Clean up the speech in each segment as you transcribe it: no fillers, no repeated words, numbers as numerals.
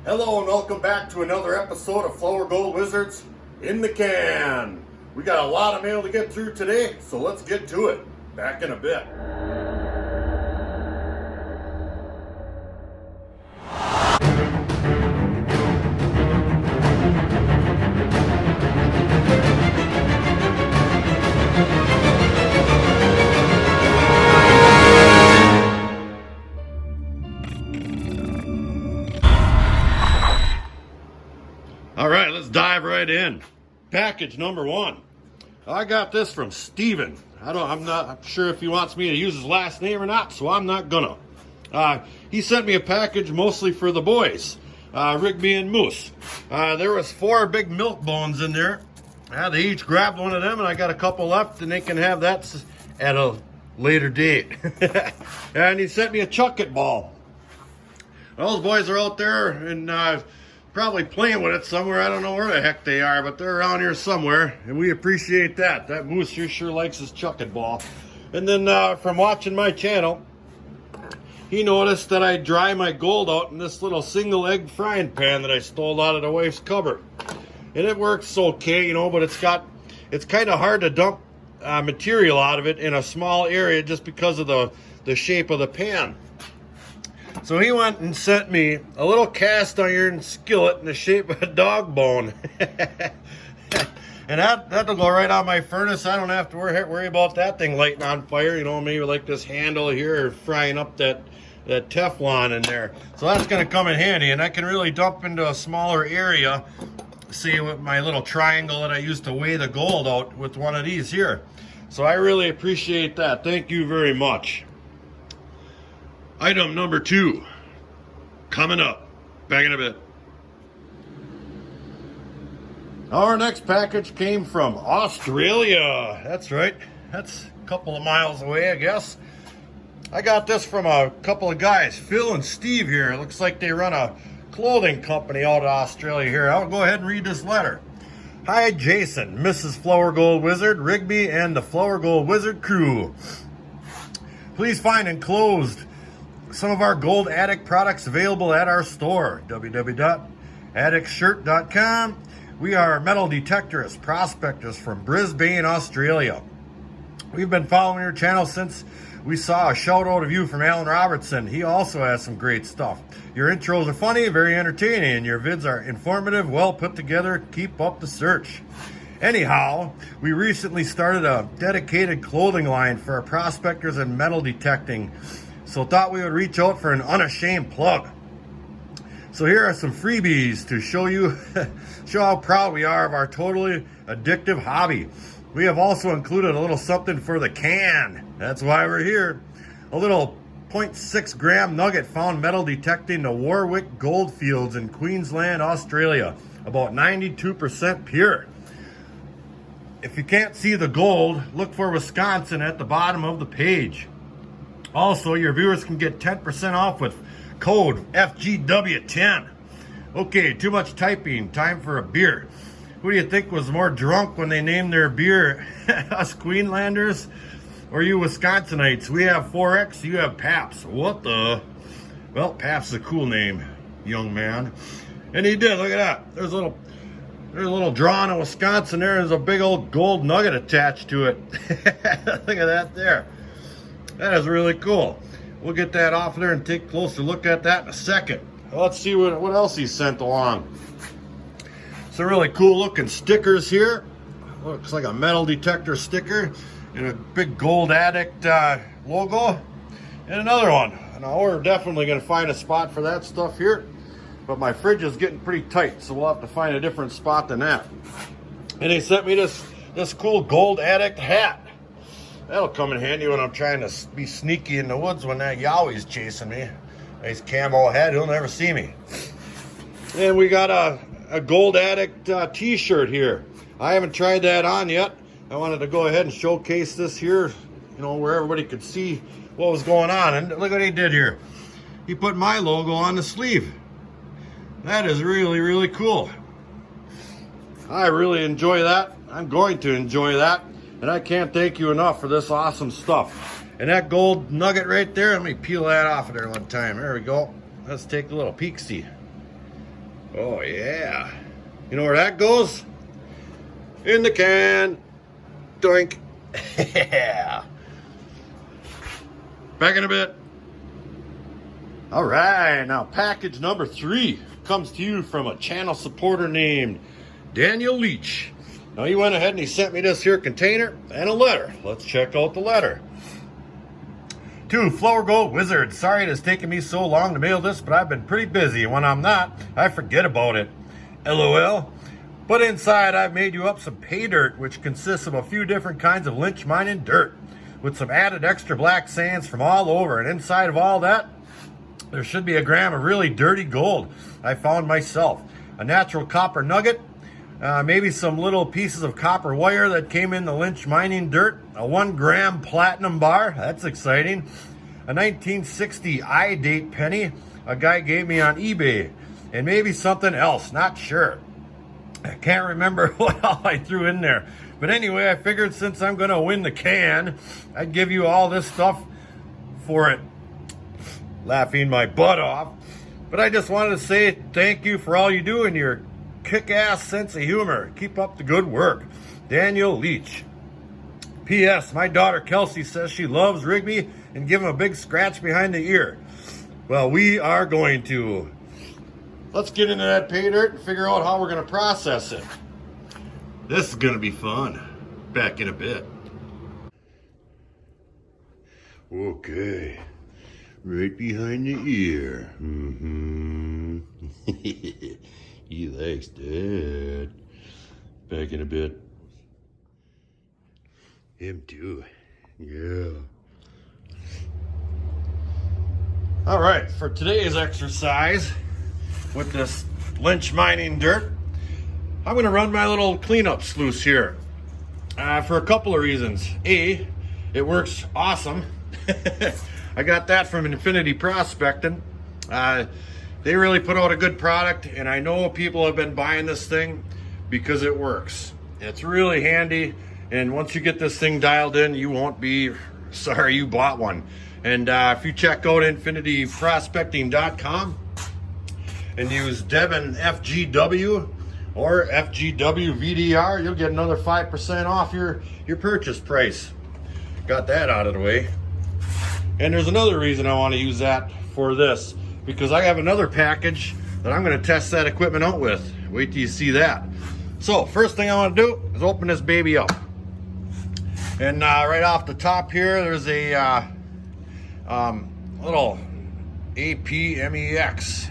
Hello and welcome back to another episode of Flower Gold Wizards in the Can. We got a lot of mail to get through today, so let's get to it. Back in a bit. All right, let's dive right in. Package number one. I got this from Steven. I'm not sure if he wants me to use his last name or not, so I'm not gonna. He sent me a package mostly for the boys, Rigby and Moose. There was 4 big milk bones in there. They each grabbed one of them, and I got a couple left, and they can have that at a later date. And he sent me a chuck-it ball. Those boys are out there and probably playing with it somewhere. I don't know where the heck they are, but they're around here somewhere, and we appreciate that. That Moose here sure likes his chuck-it ball. And then from watching my channel, he noticed that I dry my gold out in this little single egg frying pan that I stole out of the wife's cupboard. And it works okay, you know, but it's kind of hard to dump material out of it in a small area just because of the shape of the pan. So he went and sent me a little cast iron skillet in the shape of a dog bone. And that'll go right on my furnace. I don't have to worry about that thing lighting on fire. You know, maybe like this handle here frying up that Teflon in there. So that's going to come in handy. And I can really dump into a smaller area. See, with my little triangle that I used to weigh the gold out with one of these here. So I really appreciate that. Thank you very much. Item number 2, coming up. Back in a bit. Our next package came from Australia. That's right. That's a couple of miles away, I guess. I got this from a couple of guys, Phil and Steve here. It looks like they run a clothing company out of Australia here. I'll go ahead and read this letter. Hi, Jason, Mrs. Flower Gold Wizard, Rigby, and the Flower Gold Wizard crew. Please find enclosed some of our Gold Addict products available at our store, www.addictshirt.com. We are metal detectorists, prospectors from Brisbane, Australia. We've been following your channel since we saw a shout out of you from Alan Robertson. He also has some great stuff. Your intros are funny, very entertaining, and your vids are informative, well put together. Keep up the search. Anyhow, we recently started a dedicated clothing line for our prospectors and metal detecting, so thought we would reach out for an unashamed plug. So here are some freebies to show how proud we are of our totally addictive hobby. We have also included a little something for the can. That's why we're here. A little 0.6 gram nugget found metal detecting the Warwick Goldfields in Queensland, Australia. About 92% pure. If you can't see the gold, look for Wisconsin at the bottom of the page. Also, your viewers can get 10% off with code FGW10. Okay, too much typing. Time for a beer. Who do you think was more drunk when they named their beer? Us Queenslanders or you Wisconsinites? We have 4X, you have Pabst. What the? Well, Pabst's a cool name, young man. And he did, look at that. There's a little drawing of Wisconsin there. There's a big old gold nugget attached to it. Look at that there. That is really cool. We'll get that off there and take a closer look at that in a second. Let's see what else he sent along. Some really cool looking stickers here. Looks like a metal detector sticker and a big Gold Addict logo. And another one. Now we're definitely going to find a spot for that stuff here. But my fridge is getting pretty tight, so we'll have to find a different spot than that. And he sent me this cool Gold Addict hat. That'll come in handy when I'm trying to be sneaky in the woods when that Yowie's chasing me. Nice camo hat, he'll never see me. And we got a Gold Addict t-shirt here. I haven't tried that on yet. I wanted to go ahead and showcase this here, you know, where everybody could see what was going on. And look what he did here. He put my logo on the sleeve. That is really, really cool. I really enjoy that. I'm going to enjoy that. And I can't thank you enough for this awesome stuff. And that gold nugget right there, let me peel that off of there one time. There we go. Let's take a little peek-see. Oh yeah. You know where that goes? In the can. Doink. Yeah. Back in a bit. All right, now package number 3 comes to you from a channel supporter named Daniel Leach. Now he went ahead and he sent me this here container and a letter. Let's check out the letter. To Flower Gold Wizard, sorry it has taken me so long to mail this, but I've been pretty busy, and when I'm not, I forget about it. LOL. But inside I've made you up some pay dirt, which consists of a few different kinds of lynch mining dirt, with some added extra black sands from all over, and inside of all that, there should be a gram of really dirty gold I found myself, a natural copper nugget, maybe some little pieces of copper wire that came in the lynch mining dirt, a 1 gram platinum bar, that's exciting, a 1960 I-date penny a guy gave me on eBay, and maybe something else, not sure. I can't remember what all I threw in there. But anyway, I figured since I'm going to win the can, I'd give you all this stuff for it. Laughing my butt off. But I just wanted to say thank you for all you do and your kick-ass sense of humor. Keep up the good work. Daniel Leach. P.S. My daughter Kelsey says she loves Rigby and give him a big scratch behind the ear. Well, we are going to. Let's get into that pay dirt and figure out how we're going to process it. This is going to be fun. Back in a bit. Okay. Right behind the ear. Mm-hmm. He likes that. Back in a bit. Him too. Yeah. All right, for today's exercise with this lynch mining dirt, I'm going to run my little cleanup sluice here for a couple of reasons. A, it works awesome. I got that from Infinity Prospecting. They really put out a good product, and I know people have been buying this thing because it works. It's really handy, and once you get this thing dialed in, you won't be sorry you bought one. And if you check out infinityprospecting.com and use Devin FGW or FGW VDR, you'll get another 5% off your purchase price. Got that out of the way. And there's another reason I want to use that for this, because I have another package that I'm going to test that equipment out with. Wait till you see that. So first thing I want to do is open this baby up. And right off the top here, there's a little APMEX.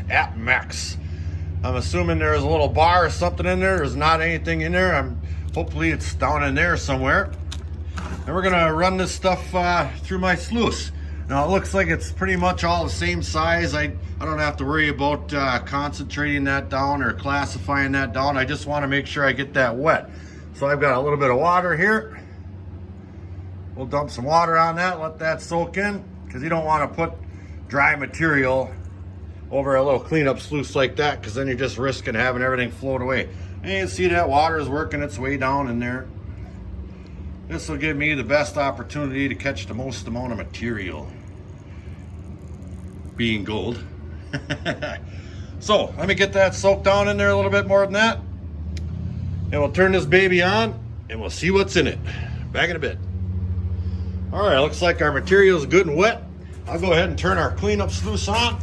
I'm assuming there's a little bar or something in there. There's not anything in there. Hopefully it's down in there somewhere. And we're gonna run this stuff through my sluice. Now it looks like it's pretty much all the same size. I don't have to worry about concentrating that down or classifying that down. I just want to make sure I get that wet. So I've got a little bit of water here. We'll dump some water on that, let that soak in, because you don't want to put dry material over a little cleanup sluice like that, because then you're just risking having everything float away. And you can see that water is working its way down in there. This will give me the best opportunity to catch the most amount of material, being gold. So let me get that soaked down in there a little bit more than that, and we'll turn this baby on and we'll see what's in it. Back in a bit. All right, looks like our material is good and wet. I'll go ahead and turn our cleanup sluice on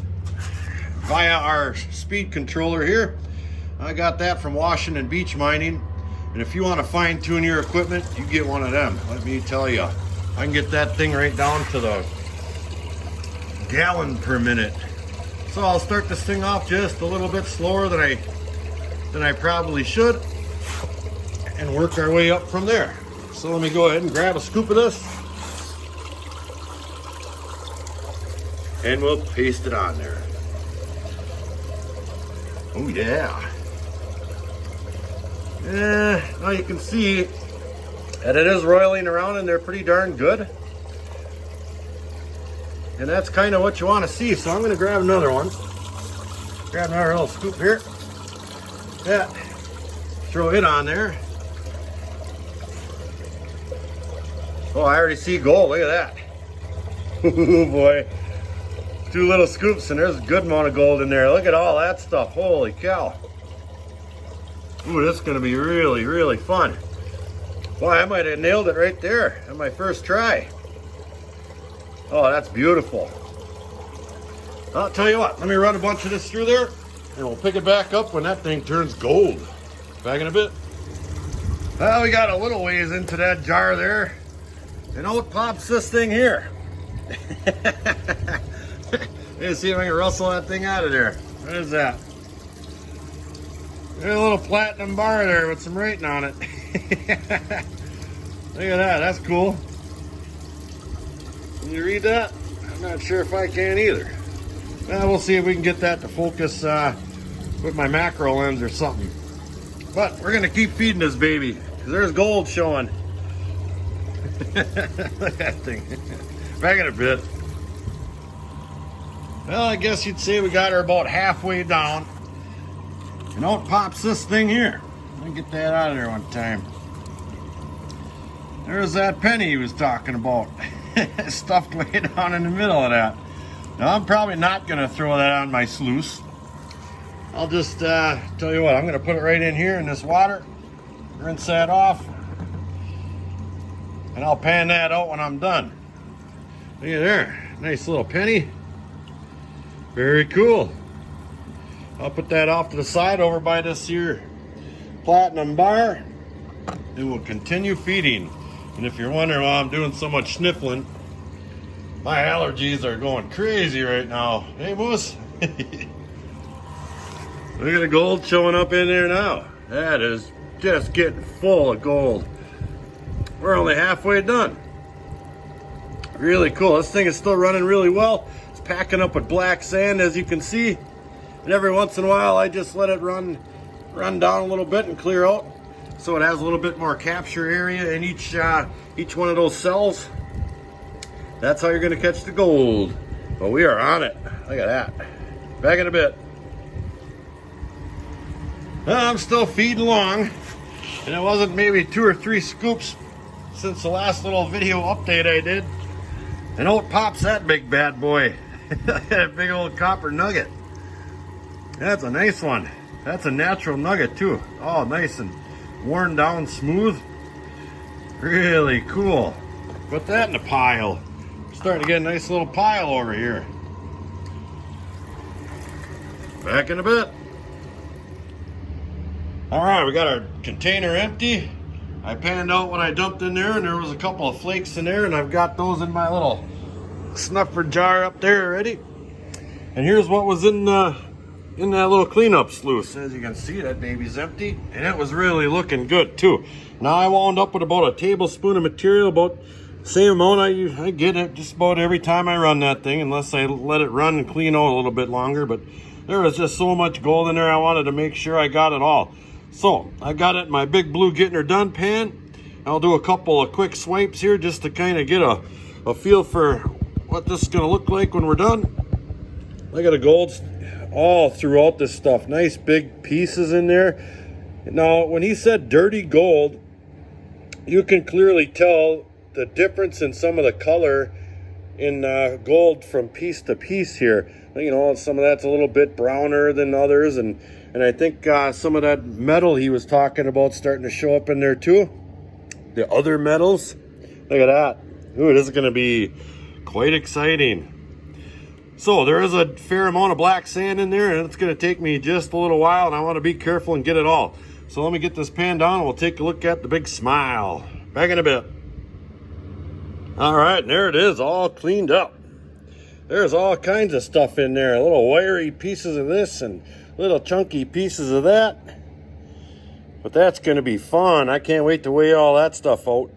via our speed controller here. I got that from Washington Beach Mining. And if you want to fine tune your equipment, you get one of them. Let me tell you, I can get that thing right down to the gallon per minute. So I'll start this thing off just a little bit slower than I probably should, and work our way up from there. So let me go ahead and grab a scoop of this, and we'll paste it on there. Oh yeah. Now you can see that it is roiling around and they're pretty darn good. And that's kind of what you want to see. So I'm going to grab another one. Grab another little scoop here. Yeah. Throw it on there. Oh, I already see gold. Look at that. Oh boy. 2 little scoops and there's a good amount of gold in there. Look at all that stuff. Holy cow. Ooh, this is going to be really, really fun. Boy, I might have nailed it right there on my first try. Oh, that's beautiful. I'll tell you what, let me run a bunch of this through there and we'll pick it back up when that thing turns gold. Back in a bit. Well, we got a little ways into that jar there. And out pops this thing here. Let's see if I can rustle that thing out of there. What is that? There's a little platinum bar there with some writing on it. Look at that, that's cool. Can you read that? I'm not sure if I can either. Well, we'll see if we can get that to focus with my macro lens or something. But we're gonna keep feeding this baby, because there's gold showing. Look at that thing. Back in a bit. Well, I guess you'd say we got her about halfway down. And out pops this thing here. Let me get that out of there one time. There's that penny he was talking about. Stuffed way down in the middle of that. Now, I'm probably not going to throw that on my sluice. I'll just tell you what, I'm going to put it right in here in this water. Rinse that off. And I'll pan that out when I'm done. Look at there. Nice little penny. Very cool. I'll put that off to the side over by this here platinum bar. And we'll continue feeding. And if you're wondering why I'm doing so much sniffling, my allergies are going crazy right now. Hey, Moose. Look at the gold showing up in there now. That is just getting full of gold. We're only halfway done. Really cool. This thing is still running really well. It's packing up with black sand, as you can see. And every once in a while, I just let it run down a little bit and clear out, so it has a little bit more capture area in each one of those cells. That's how you're going to catch the gold. But we are on it. Look at that. Back in a bit. I'm still feeding along, and it wasn't maybe 2 or 3 scoops since the last little video update I did. And out pops that big bad boy. That big old copper nugget. That's a nice one. That's a natural nugget too. Oh, nice and worn down smooth. Really cool. Put that in a pile. Starting to get a nice little pile over here. Back in a bit. All right, we got our container empty. I panned out what I dumped in there, and there was a couple of flakes in there, and I've got those in my little snuffer jar up there already. And here's what was in that little cleanup sluice. As you can see, that baby's empty, and it was really looking good too. Now I wound up with about a tablespoon of material, about the same amount I get it just about every time I run that thing, unless I let it run and clean out a little bit longer. But there was just so much gold in there, I wanted to make sure I got it all. So I got it in my big blue getting her done pan. I'll do a couple of quick swipes here just to kind of get a feel for what this is going to look like when we're done. Look at the golds all throughout this stuff. Nice big pieces in there. Now, when he said dirty gold, you can clearly tell the difference in some of the color in gold from piece to piece here. You know, some of that's a little bit browner than others, and I think some of that metal he was talking about starting to show up in there too. The other metals. Look at that. Ooh, this is going to be quite exciting. So there is a fair amount of black sand in there, and it's going to take me just a little while, and I want to be careful and get it all. So let me get this pan down, and we'll take a look at the big smile. Back in a bit. All right, and there it is, all cleaned up. There's all kinds of stuff in there. Little wiry pieces of this and little chunky pieces of that. But that's going to be fun. I can't wait to weigh all that stuff out.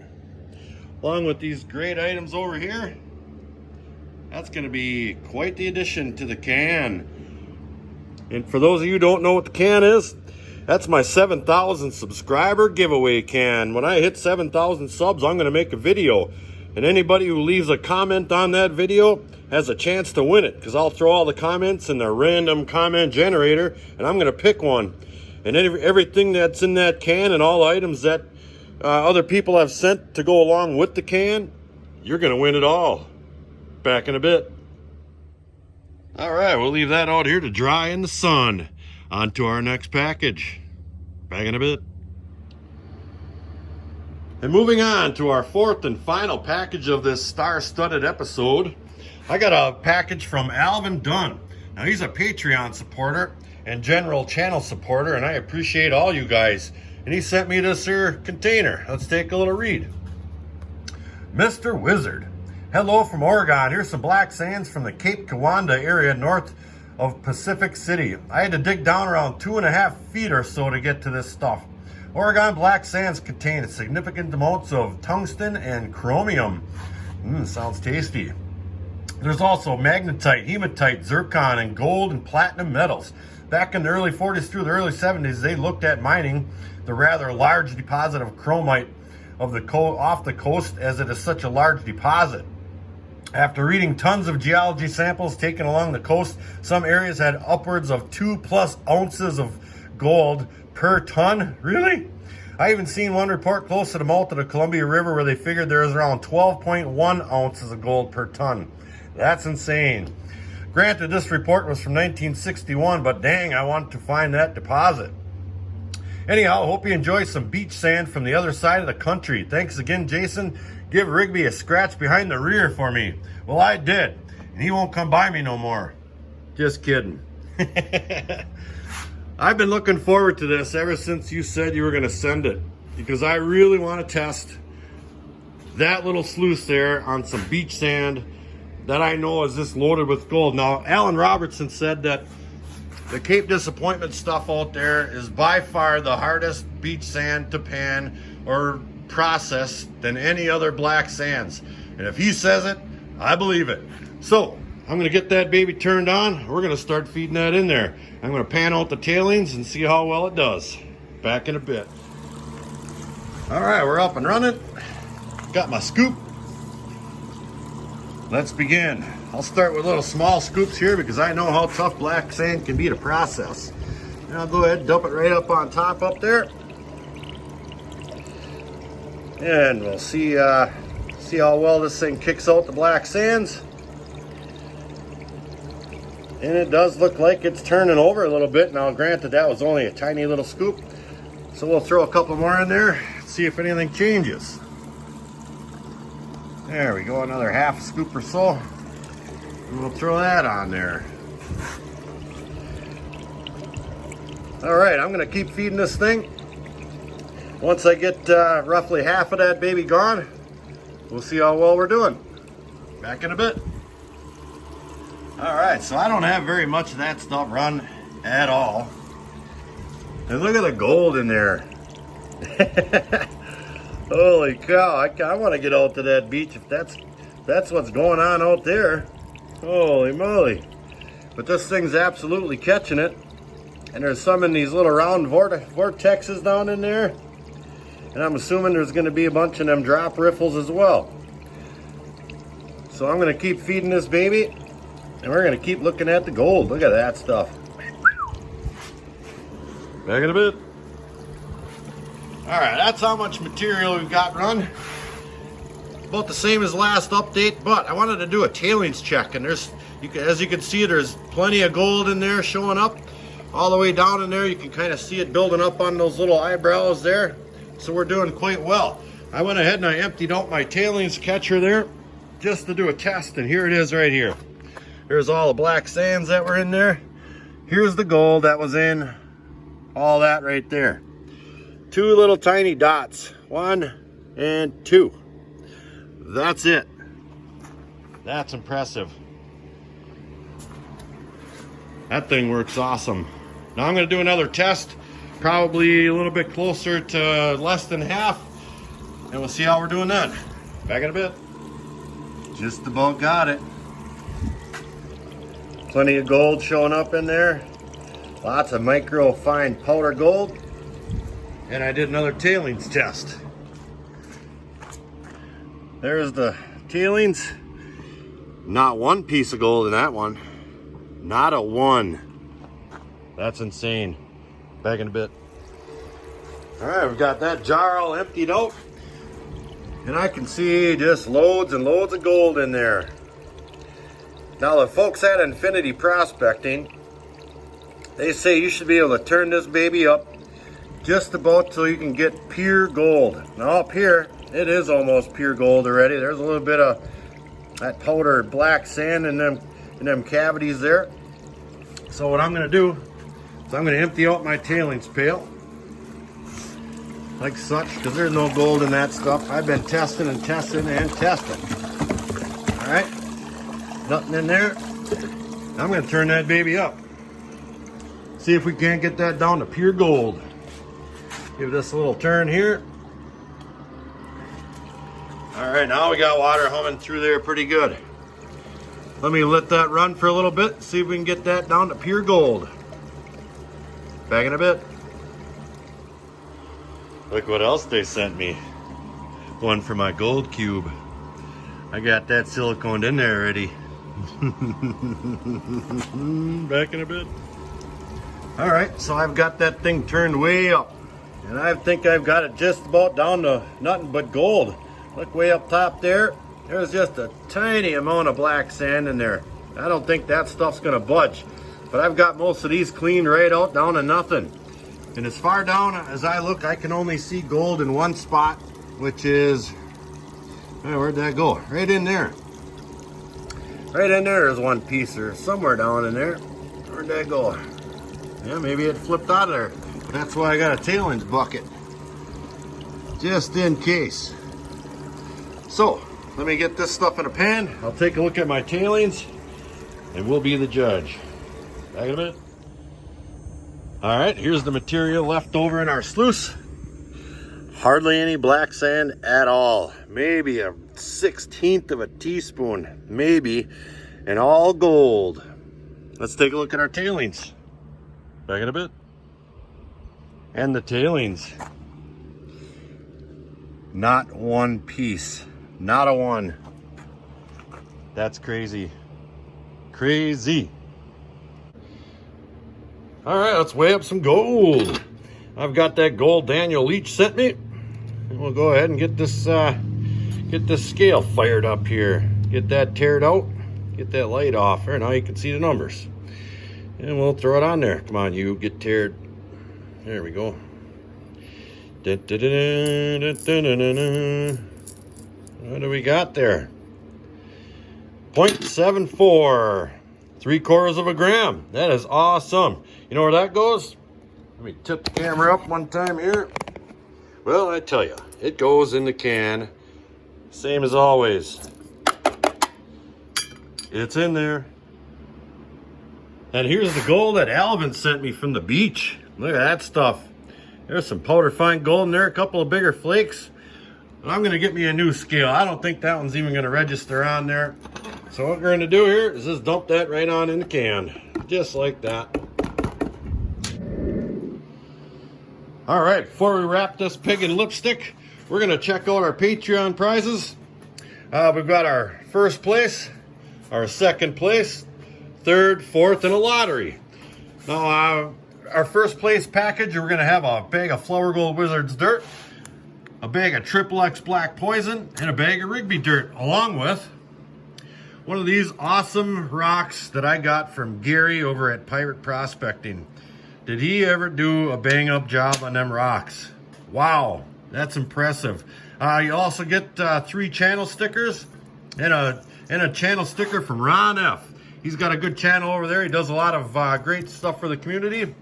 Along with these great items over here. That's going to be quite the addition to the can. And for those of you who don't know what the can is, that's my 7,000 subscriber giveaway can. When I hit 7,000 subs, I'm going to make a video. And anybody who leaves a comment on that video has a chance to win it, because I'll throw all the comments in the random comment generator, and I'm going to pick one. And everything that's in that can and all the items that other people have sent to go along with the can, you're going to win it all. Back in a bit. All right, we'll leave that out here to dry in the sun. On to our next package. Back in a bit. And moving on to our fourth and final package of this star-studded episode, I got a package from Alvin Dunn. Now, he's a Patreon supporter and general channel supporter, and I appreciate all you guys. And he sent me this here container. Let's take a little read. Mr. Wizard. Hello from Oregon. Here's some black sands from the Cape Kiwanda area north of Pacific City. I had to dig down around 2.5 feet or so to get to this stuff. Oregon black sands contain significant amounts of tungsten and chromium. Sounds tasty. There's also magnetite, hematite, zircon, and gold and platinum metals. Back in the early 40s through the early 70s, they looked at mining the rather large deposit of chromite off the coast, as it is such a large deposit. After reading tons of geology samples taken along the coast, some areas had upwards of 2+ ounces of gold per ton. Really? I even seen one report close to the mouth of the Columbia River where they figured there was around 12.1 ounces of gold per ton. That's insane. Granted, this report was from 1961, but dang, I want to find that deposit. Anyhow, hope you enjoy some beach sand from the other side of the country. Thanks again, Jason. Give Rigby a scratch behind the rear for me. Well, I did, and he won't come by me no more. Just kidding. I've been looking forward to this ever since you said you were going to send it, because I really want to test that little sluice there on some beach sand that I know is just loaded with gold. Now, Alan Robertson said that the Cape Disappointment stuff out there is by far the hardest beach sand to pan or process than any other black sands. And if he says it, I believe it. So I'm gonna get that baby turned on. We're gonna start feeding that in there. I'm gonna pan out the tailings and see how well it does. Back in a bit. All right, we're up and running. Got my scoop. Let's begin. I'll start with little small scoops here because I know how tough black sand can be to process. And I'll go ahead and dump it right up on top up there. And we'll see how well this thing kicks out the black sands. And it does look like it's turning over a little bit. Now, granted, that was only a tiny little scoop. So we'll throw a couple more in there, see if anything changes. There we go, another half scoop or so. And we'll throw that on there. All right, I'm gonna keep feeding this thing. Once I get roughly half of that baby gone, we'll see how well we're doing. Back in a bit. All right, so I don't have very much of that stuff run at all. And look at the gold in there. Holy cow, I want to get out to that beach if that's what's going on out there. Holy moly. But this thing's absolutely catching it. And there's some in these little round vortexes down in there. And I'm assuming there's going to be a bunch of them drop riffles as well. So I'm going to keep feeding this baby. And we're going to keep looking at the gold. Look at that stuff. Back in a bit. Alright, that's how much material we've got run. About the same as last update, but I wanted to do a tailings check. And as you can see, there's plenty of gold in there showing up. All the way down in there, you can kind of see it building up on those little eyebrows there. So we're doing quite well. I went ahead and I emptied out my tailings catcher there just to do a test, and here it is right here. There's all the black sands that were in there. Here's the gold that was in all that right there. Two little tiny dots, 1 and 2. That's it. That's impressive. That thing works awesome. Now I'm going to do another test, probably a little bit closer to less than half, and we'll see how we're doing then. Back in a bit. Just about got it. Plenty of gold showing up in there. Lots of micro fine powder gold. And I did another tailings test. There's the tailings. Not one piece of gold in that one. Not a one. That's insane. Back in a bit. All right, we've got that jar all emptied out. And I can see just loads and loads of gold in there. Now the folks at Infinity Prospecting, they say you should be able to turn this baby up just about till you can get pure gold. Now up here, it is almost pure gold already. There's a little bit of that powdered black sand in them cavities there. So what I'm gonna do is I'm gonna empty out my tailings pail like such, because there's no gold in that stuff. I've been testing and testing and testing. All right, nothing in there. I'm gonna turn that baby up. See if we can't get that down to pure gold. Give this a little turn here. All right, now we got water humming through there pretty good. Let me let that run for a little bit, see if we can get that down to pure gold. Back in a bit. Look what else they sent me. One for my gold cube. I got that siliconed in there already. Back in a bit. All right, so I've got that thing turned way up. And I think I've got it just about down to nothing but gold. Look way up top there. There's just a tiny amount of black sand in there. I don't think that stuff's gonna budge. But I've got most of these cleaned right out down to nothing. And as far down as I look, I can only see gold in one spot, which is, where'd that go? Right in there. Right in there is one piece, or somewhere down in there. Where'd that go? Yeah, maybe it flipped out of there. That's why I got a tailings bucket, just in case. So, let me get this stuff in a pan. I'll take a look at my tailings, and we'll be the judge. Back in a minute. All right, here's the material left over in our sluice. Hardly any black sand at all. Maybe a 1/16 of a teaspoon, maybe, and all gold. Let's take a look at our tailings. Back in a bit. And the tailings. Not one piece. Not a one. That's crazy. Crazy. All right, let's weigh up some gold. I've got that gold Daniel Leach sent me. And we'll go ahead and get this scale fired up here. Get that tared out. Get that light off there. Now you can see the numbers. And we'll throw it on there. Come on, you get tared. There we go. What do we got there? 0.74. 3/4 of a gram. That is awesome. You know where that goes? Let me tip the camera up one time here. Well, I tell you, it goes in the can. Same as always. It's in there. And here's the gold that Alvin sent me from the beach. Look at that stuff. There's some powder fine gold in there, a couple of bigger flakes. But I'm gonna get me a new scale. I don't think that one's even gonna register on there. So what we're gonna do here is just dump that right on in the can. Just like that. All right, before we wrap this pig in lipstick, we're gonna check out our Patreon prizes. We've got our first place, our second place, third, fourth, and a lottery. Now, our first place package, we're gonna have a bag of Flower Gold Wizards dirt, a bag of Triple X Black Poison, and a bag of Rigby dirt, along with one of these awesome rocks that I got from Gary over at Pirate Prospecting. Did he ever do a bang up job on them rocks? Wow, that's impressive. You also get 3 channel stickers and a channel sticker from Ron F. He's got a good channel over there. He does a lot of great stuff for the community.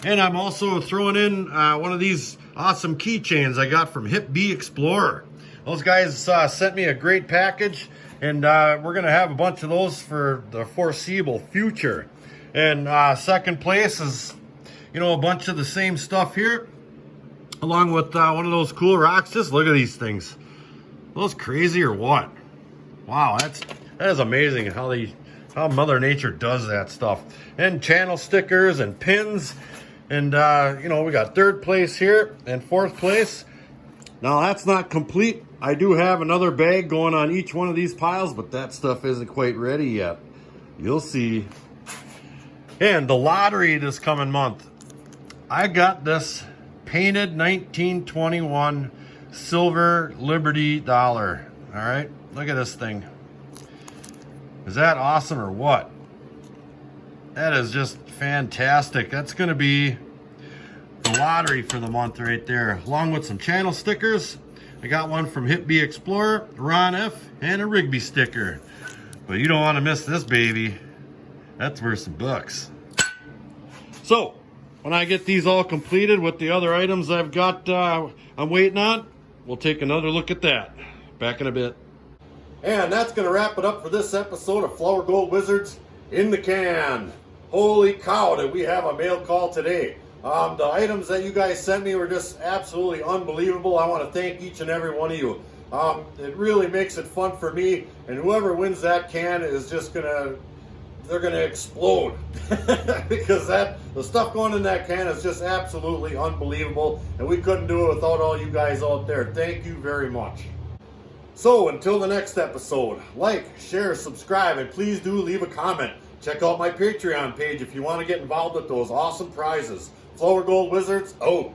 And I'm also throwing in one of these awesome keychains I got from Hip B Explorer. Those guys sent me a great package, and we're gonna have a bunch of those for the foreseeable future. And second place is, you know, a bunch of the same stuff here, along with one of those cool rocks. Just look at these things. Are those crazy or what? Wow, that is amazing how Mother Nature does that stuff. And channel stickers and pins. And, you know, we got third place here and fourth place. Now, that's not complete. I do have another bag going on each one of these piles, but that stuff isn't quite ready yet. You'll see. And the lottery this coming month. I got this painted 1921 silver Liberty dollar. All right, look at this thing. Is that awesome or what? That is just fantastic. That's going to be the lottery for the month right there, along with some channel stickers. I got one from Hip B Explorer, Ron F, and a Rigby sticker. But you don't want to miss this baby. That's worth some bucks. So, when I get these all completed with the other items I've got I'm waiting on, we'll take another look at that. Back in a bit. And that's going to wrap it up for this episode of Flower Gold Wizards in the Can. Holy cow, did we have a mail call today. The items that you guys sent me were just absolutely unbelievable. I want to thank each and every one of you. It really makes it fun for me, and whoever wins that can is just they're gonna explode because the stuff going in that can is just absolutely unbelievable, and we couldn't do it without all you guys out there. Thank you very much. So until the next episode, like, share, subscribe, and please do leave a comment. Check out my Patreon page if you want to get involved with those awesome prizes. Flower Gold Wizards, out.